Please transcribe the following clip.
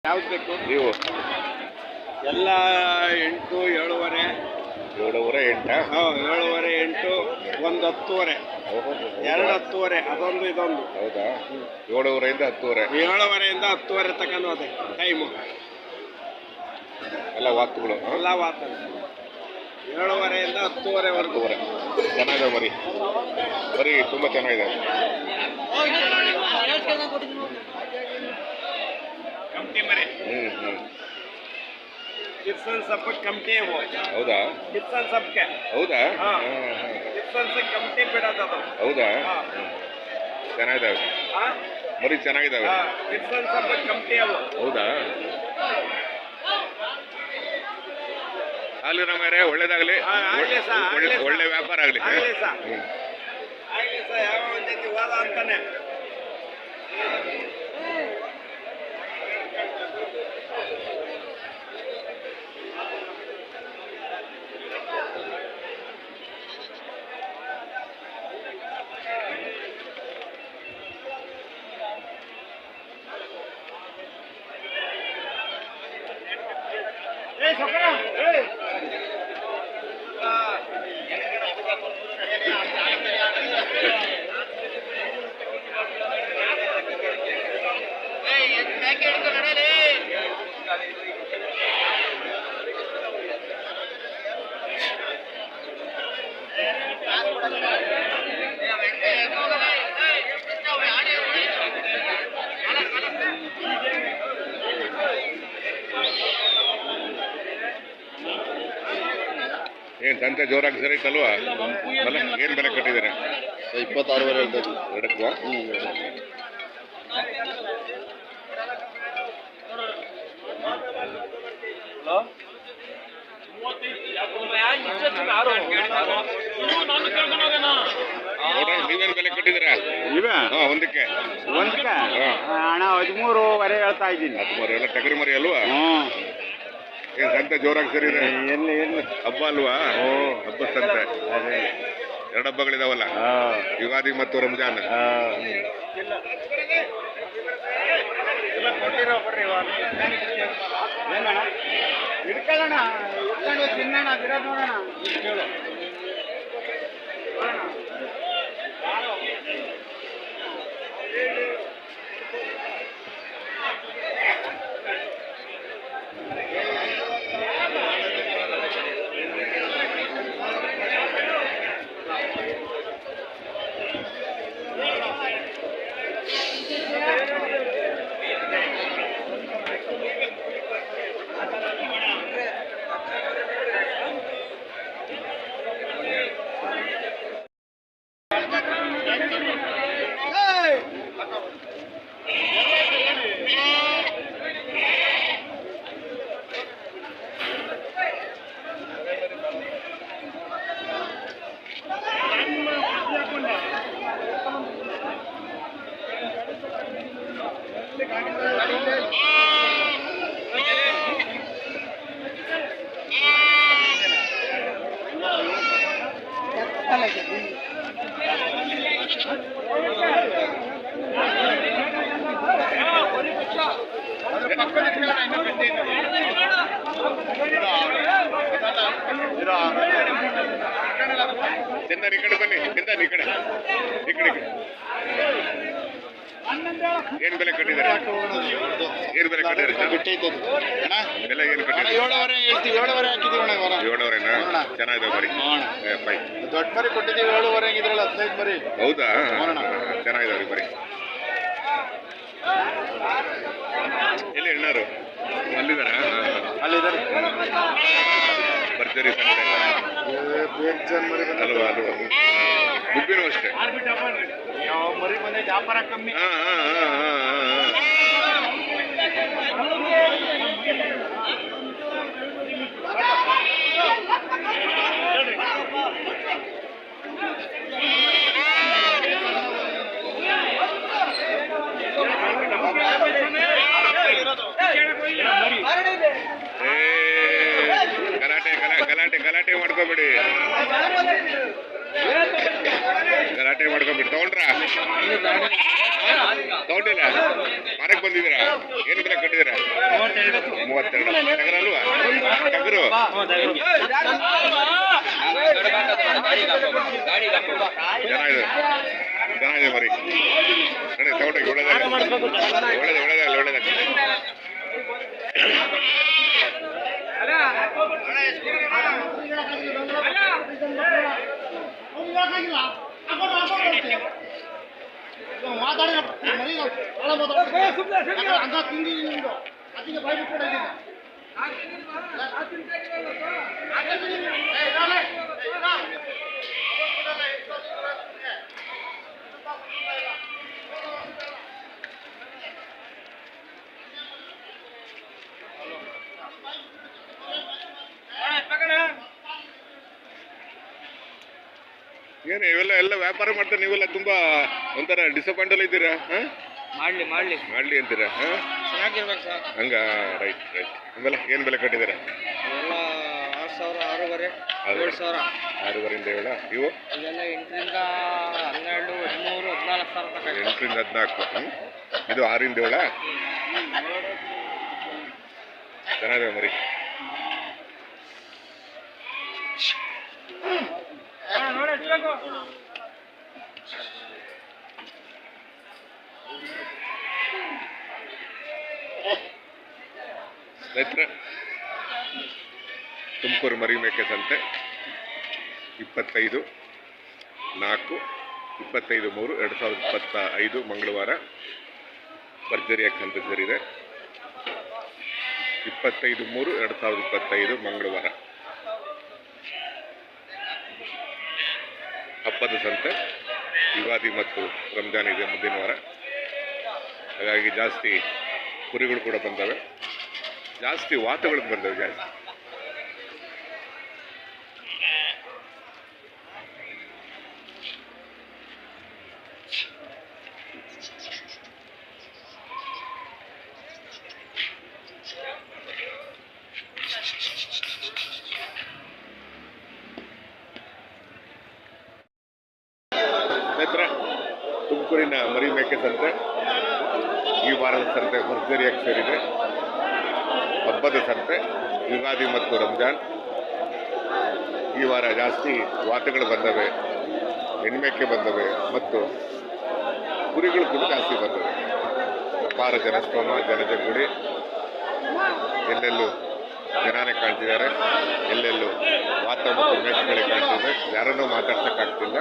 ಯಾವ್ದು ಬೇಕು ನೀವು ಎಲ್ಲ 8 7:30 7:30 8 7:30 8 ಒಂದು 10:30 2 10:30 ಅದೊಂದು ಇದೊಂದು ಹೌದಾ 7:30 ಇಂದ 10:30 7:30 10:30 ತನಕ ಅದೇ ಟೈಮು ಎಲ್ಲ ವಾಸ್ತುಗಳು ಎಲ್ಲ ವಾತ 7:30 ಇಂದ 10:30 ಚೆನ್ನಾಗಿದೆ ಮರಿ ತುಂಬ ಚೆನ್ನಾಗಿದೆ ಕಮ್ಟಿ ಮರಿ ಡಿಫ್ರೆನ್ಸ್ ಸ್ವಲ್ಪ ಕಮ್ಟಿ ಹೌದಾ ಡಿಫ್ರೆನ್ಸ್ ಸಬ್ಕೆ ಹೌದಾ ಡಿಫ್ರೆನ್ಸ್ ಕಮ್ಟಿ ಬಿಡೋದು ಹೌದಾ ಚೆನ್ನಾಗಿದ್ದಾವೆ ಮರಿ ಚೆನ್ನಾಗಿದ್ದಾವೆ ಡಿಫ್ರೆನ್ಸ್ ಸ್ವಲ್ಪ ಕಮ್ಟಿ ಅವು ಹೌದಾ ಹಾಲಿನ ಮೇಲೆ ಒಳ್ಳೇದಾಗಲಿ ಒಳ್ಳೆ ವ್ಯಾಪಾರ ಆಗಲಿ ಆಗಲಿ ಸರ್ ಯಾವ ಒಂದು ಜೊತೆ ಹೋದ ಅಂತಾನೆ ಏನು ಸಂತೆ ಜೋರಾಗಿ ಸರಿ ಇತ್ತಲ್ವಾ ಏನು ಬೆಲೆ ಕಟ್ಟಿದ್ದೀರಾ 26 ಹೇಳ್ತಾರೆ ಎರಡಕ್ಕೂ ನೀವೇನು ಬೆಲೆ ಕಟ್ಟಿದ್ದೀರಾ ಒಂದಕ್ಕೆ ಹಣ 13.5 ಹೇಳ್ತಾ ಇದ್ದೀನಿ 13 ಎಲ್ಲ ಟಗರಿ ಮರಿ ಅಲ್ವಾ ಏನು ಸಂತೆ ಜೋರಾಗಿ ಸರಿ ಇದೆ ಎಲ್ಲಿ ಹಬ್ಬ ಅಲ್ವಾ ಹಬ್ಬದ ಸಂತೆ ಎರಡು ಹಬ್ಬಗಳಿದಾವಲ್ಲ ಯುಗಾದಿ ಮತ್ತು ರಂಜಾನ್ ಹಿಡ್ಕೊಳ್ಳೋಣ ಹಿಡ್ಕೊಂಡು ತಿನ್ನೋಣ ಬಿರೋದು ನೋಡೋಣ ಕೇಳು ಚಂದನ್ ಈ ಕಡೆ ಬನ್ನಿ ಚಂದನ್ ಈ ಕಡೆ ಏನ್ ಬೆಲೆ ಕಟ್ಟಿದ್ದಾರೆ ಏನ್ ಬೆಲೆ ಕಟ್ಟಿದ್ದಾರೆ ಬೆಲೆ ಏನ್ ಕಟ್ಟಿದ್ದಾರೆ 7:30 ಹೇಳ್ತೀವಿ 7:30 ಹಾಕಿದೀವಿ 7:30 ಚೆನ್ನಾಗಿದೆ ಮರಿ ದೊಡ್ಡ ಮರಿ ಕೊಟ್ಟಿದ್ದೀವಿ 7:30 ಹೆಂಗಿದ್ರಲ್ಲ 15 ಮರಿ ಹೌದಾ ಚೆನ್ನಾಗಿದಾವ್ರಿ ಮರಿ ಎಲ್ಲಿ ಹೆಣ್ಣಾರು ಅಲ್ಲಿದ್ದಾರೆ ಭರ್ಜರಿ ಸಂತೆ ಅಲ್ವಾ ಗುಬ್ಬಿನೂ ಅಷ್ಟೇ ಮರಿ ಬಂದೆ ವ್ಯಾಪಾರ ಕಮ್ಮಿ ಗಲಾಟೆ ಮಾಡ್ಕೋಬೇಡಿ ಗಲಾಟೆ ಮಾಡ್ಕೊಂಡ್ಬಿಟ್ಟು ತಗೊಂಡ್ರಾ? ತಗೊಂಡಿಲ್ಲ? ಮಾರಕ್ಕೆ ಬಂದಿದ್ದೀರಾ? ಏನು ಬೆಲೆ ಕಟ್ಟಿದ್ದೀರಾ? 32 ಟಗರು ಅಲ್ವಾ? ಟಗರು ಚೆನ್ನಾಗಿದೆ ಚೆನ್ನಾಗಿದೆ ಮರಿ ನೋಡಿ ತಗೊಂಡೋಗಿ ಒಳ್ಳೇದಾಗಲಿ ಏನು ಇವೆಲ್ಲ ಎಲ್ಲ ವ್ಯಾಪಾರ ಮಾಡ್ತಾರೆ ನೀವೆಲ್ಲ ತುಂಬಾ ಒಂಥರ ಡಿಸಪಾಯಿಂಟ್ ಅಲ್ಲಿ ಇದ್ದೀರಾ? ಮಾಡ್ಲಿ ಅಂತೀರಾ? ಚೆನ್ನಾಗಿರ್ಬೇಕು ಸರ್. ಹಂಗ ರೈಟ್ ಆಮೇಲೆ ಏನು ಬೆಲೆ ಕಟ್ಟಿದ್ದೀರಾ? ಎಲ್ಲ 6,000 6,500 7,000 6,500 7 ಇವು ಇದೆಲ್ಲ 8ರಿಂದ 12 13 14 ಸಾವಿರ ತನಕ 8ರಿಂದ 14 ಇದು 6ರಿಂದ 7 ಚೆನ್ನಾಗಿದೆ ಮರಿ ಸ್ನೇಹಿತರೆ ತುಮಕೂರು ಮರಿ ಮೇಕೆ ಸಂತೆ 25/4/2025 ಮಂಗಳವಾರ ಭರ್ಜರಿಯಾಗಿ ಸಂತೆ ಸೇರಿದೆ. 25/3/2025 ಮಂಗಳವಾರ ಹಬ್ಬದ ಸಂತೆ. ಯುಗಾದಿ ಮತ್ತು ರಂಜಾನ್ ಇದೆ ಮುಂದಿನ ವಾರ, ಹಾಗಾಗಿ ಜಾಸ್ತಿ ಕುರಿಗಳು ಕೂಡ ಬಂದವೆ, ಜಾಸ್ತಿ ವಾತುಗಳು ಬಂದವೆ ಜಾಸ್ತಿ. ಸ್ನೇಹಿತರೆ, ತುಮಕೂರಿನ ಮರಿ ಮೇಕೆ ಸಂತೆ ಈ ವಾರದ ಸಂತೆ ಭರ್ಜರಿಯಾಗಿ ಸೇರಿದೆ. ಹಬ್ಬದ ಸಂತೆ, ಯುಗಾದಿ ಮತ್ತು ರಂಜಾನ್. ಈ ವಾರ ಜಾಸ್ತಿ ವಾತುಗಳು ಬಂದವೆ, ಹೆಣ್ಮೇಕೆ ಬಂದವೆ ಮತ್ತು ಕುರಿಗಳು ಕೂಡ ಜಾಸ್ತಿ ಬಂದವೆ. ಅಪಾರ ಜನಸ್ತೋಮ, ಜನಜಂಗುಳಿ, ಎಲ್ಲೆಲ್ಲೂ ಜನನೇ ಕಾಣ್ತಿದ್ದಾರೆ, ಎಲ್ಲೆಲ್ಲೂ ವಾತ ಮತ್ತು ಮೇಕೆಗಳೇ ಕಾಣ್ತಿದೆ. ಯಾರನ್ನೂ ಮಾತಾಡ್ಸೋಕ್ಕಾಗ್ತಿಲ್ಲ.